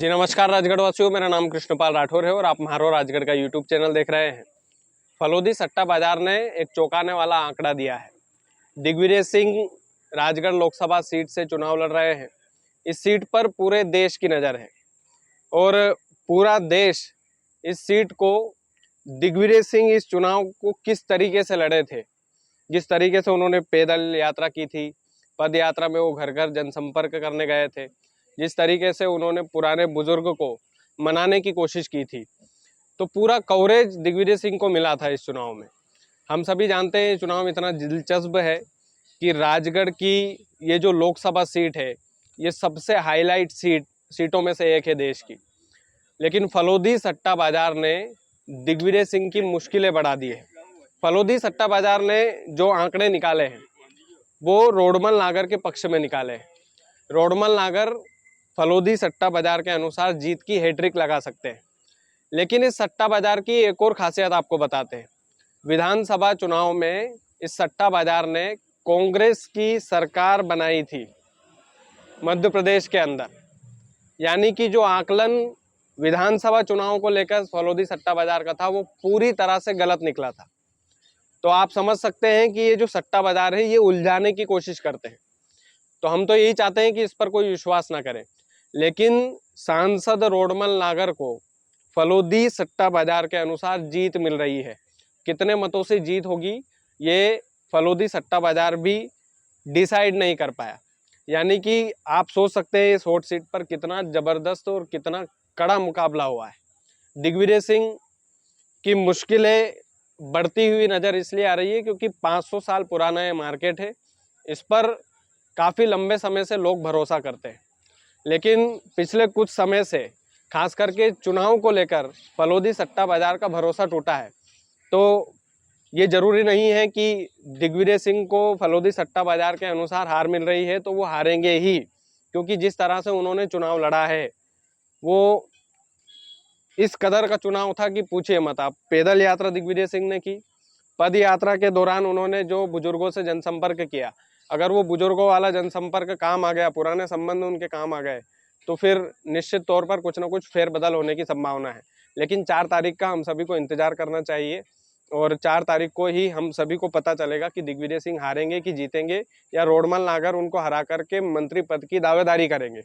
जी नमस्कार राजगढ़ वासियों, मेरा नाम कृष्णपाल राठौर है और आप म्हारो राजगढ़ का यूट्यूब चैनल देख रहे हैं। फलोदी सट्टा बाजार ने एक चौंकाने वाला आंकड़ा दिया है। दिग्विजय सिंह राजगढ़ लोकसभा सीट से चुनाव लड़ रहे हैं। इस सीट पर पूरे देश की नज़र है और पूरा देश इस सीट को दिग्विजय सिंह इस चुनाव को किस तरीके से लड़े थे, जिस तरीके से उन्होंने पैदल यात्रा की थी, पद यात्रा में वो घर घर जनसंपर्क करने गए थे, जिस तरीके से उन्होंने पुराने बुजुर्ग को मनाने की कोशिश की थी, तो पूरा कवरेज दिग्विजय सिंह को मिला था इस चुनाव में। हम सभी जानते हैं चुनाव इतना दिलचस्प है कि राजगढ़ की ये जो लोकसभा सीट है, ये सबसे हाईलाइट सीटों में से एक है देश की। लेकिन फलोदी सट्टा बाजार ने दिग्विजय सिंह की मुश्किलें बढ़ा दी है। फलोदी सट्टा बाजार ने जो आंकड़े निकाले हैं वो रोडमल नागर के पक्ष में निकाले हैं। रोडमल नागर फलोदी सट्टा बाजार के अनुसार जीत की हैट्रिक लगा सकते हैं। लेकिन इस सट्टा बाजार की एक और खासियत आपको बताते हैं। विधानसभा चुनाव में इस सट्टा बाजार ने कांग्रेस की सरकार बनाई थी मध्य प्रदेश के अंदर, यानी कि जो आकलन विधानसभा चुनाव को लेकर फलोदी सट्टा बाजार का था वो पूरी तरह से गलत निकला था। तो आप समझ सकते हैं कि ये जो सट्टा बाजार है ये उलझाने की कोशिश करते हैं। तो हम तो यही चाहते हैं कि इस पर कोई विश्वास ना करें। लेकिन सांसद रोडमल नागर को फलोदी सट्टा बाजार के अनुसार जीत मिल रही है। कितने मतों से जीत होगी ये फलोदी सट्टा बाजार भी डिसाइड नहीं कर पाया। यानी कि आप सोच सकते हैं इस हॉट सीट पर कितना जबरदस्त और कितना कड़ा मुकाबला हुआ है। दिग्विजय सिंह की मुश्किलें बढ़ती हुई नज़र इसलिए आ रही है क्योंकि 500 साल पुराना ये मार्केट है। इस पर काफ़ी लंबे समय से लोग भरोसा करते हैं, लेकिन पिछले कुछ समय से खास करके चुनाव को लेकर फलोदी सट्टा बाजार का भरोसा टूटा है। तो ये जरूरी नहीं है कि दिग्विजय सिंह को फलोदी सट्टा बाजार के अनुसार हार मिल रही है तो वो हारेंगे ही, क्योंकि जिस तरह से उन्होंने चुनाव लड़ा है वो इस कदर का चुनाव था कि पूछिए मत आप। पैदल यात्रा दिग्विजय सिंह ने की, पद यात्रा के दौरान उन्होंने जो बुजुर्गों से जनसंपर्क किया, अगर वो बुजुर्गों वाला जनसंपर्क काम आ गया, पुराने संबंध उनके काम आ गए, तो फिर निश्चित तौर पर कुछ ना कुछ फेरबदल होने की संभावना है। लेकिन 4 तारीख का हम सभी को इंतजार करना चाहिए और 4 तारीख को ही हम सभी को पता चलेगा कि दिग्विजय सिंह हारेंगे कि जीतेंगे, या रोडमल नागर उनको हरा करके मंत्री पद की दावेदारी करेंगे।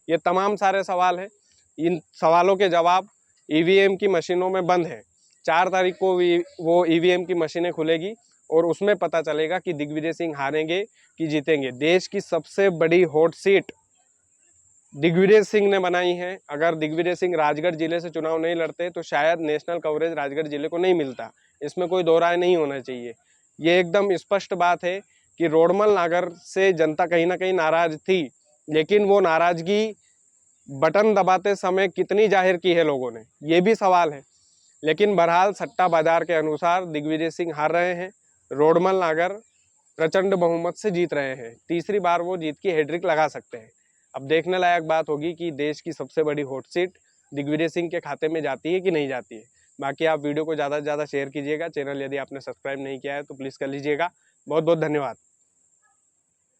ये तमाम सारे सवाल हैं। इन सवालों के जवाब ईवीएम की मशीनों में बंद है। 4 तारीख को वो ईवीएम की मशीनें खुलेगी और उसमें पता चलेगा कि दिग्विजय सिंह हारेंगे कि जीतेंगे। देश की सबसे बड़ी हॉट सीट दिग्विजय सिंह ने बनाई है। अगर दिग्विजय सिंह राजगढ़ जिले से चुनाव नहीं लड़ते तो शायद नेशनल कवरेज राजगढ़ जिले को नहीं मिलता। इसमें कोई दो राय नहीं होना चाहिए। ये एकदम स्पष्ट बात है कि रोडमल नागर से जनता कहीं ना कहीं नाराज थी, लेकिन वो नाराजगी बटन दबाते समय कितनी जाहिर की है लोगों ने, ये भी सवाल है। लेकिन बहरहाल सट्टा बाजार के अनुसार दिग्विजय सिंह हार रहे हैं, रोडमल नागर प्रचंड बहुमत से जीत रहे हैं। तीसरी बार वो जीत की हैट्रिक लगा सकते हैं। अब देखने लायक बात होगी कि देश की सबसे बड़ी हॉट सीट दिग्विजय सिंह के खाते में जाती है कि नहीं जाती है। बाकी आप वीडियो को ज़्यादा से ज़्यादा शेयर कीजिएगा। चैनल यदि आपने सब्सक्राइब नहीं किया है तो प्लीज़ कर लीजिएगा। बहुत बहुत धन्यवाद।